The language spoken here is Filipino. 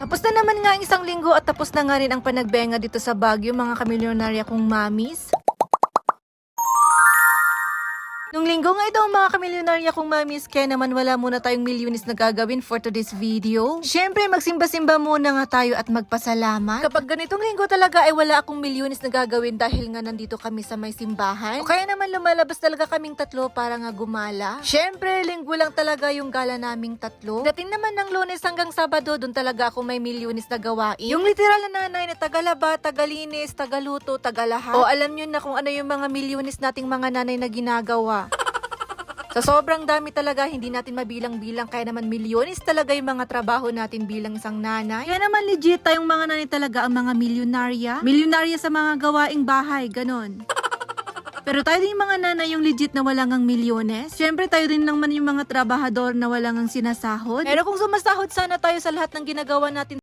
Tapos na naman nga ang isang linggo at tapos na nga rin ang panagbenga dito sa Baguio, mga kamilyonarya kong mamis. Nung linggo nga ito mga kamilyonarya kong mamis, kaya naman wala muna tayong milyones na gagawin for today's video. Syempre magsimba-simba muna nga tayo at magpasalamat. Kapag ganitong linggo talaga ay wala akong milyones na gagawin dahil nga nandito kami sa may simbahan. O kaya naman lumalabas talaga kaming tatlo para nga gumala. Syempre linggo lang talaga yung gala naming tatlo. Dating naman ng Lunes hanggang Sabado, doon talaga ako may milyones na gawain. Yung literal na nanay na tagalaba, tagalinis, tagaluto, tagalahat. O alam nyo na kung ano yung mga milyones nating mga nanay na ginagawa. Sa sobrang dami talaga, hindi natin mabilang-bilang, kaya naman milyones talaga yung mga trabaho natin bilang isang nanay. Kaya naman legit tayong mga nanay talaga ang mga milyonarya. Milyonarya sa mga gawaing bahay, ganon. Pero tayo din yung mga nanay yung legit na walang ang milyones. Siyempre tayo din naman yung mga trabahador na walang ang sinasahod. Pero kung sumasahod sana tayo sa lahat ng ginagawa natin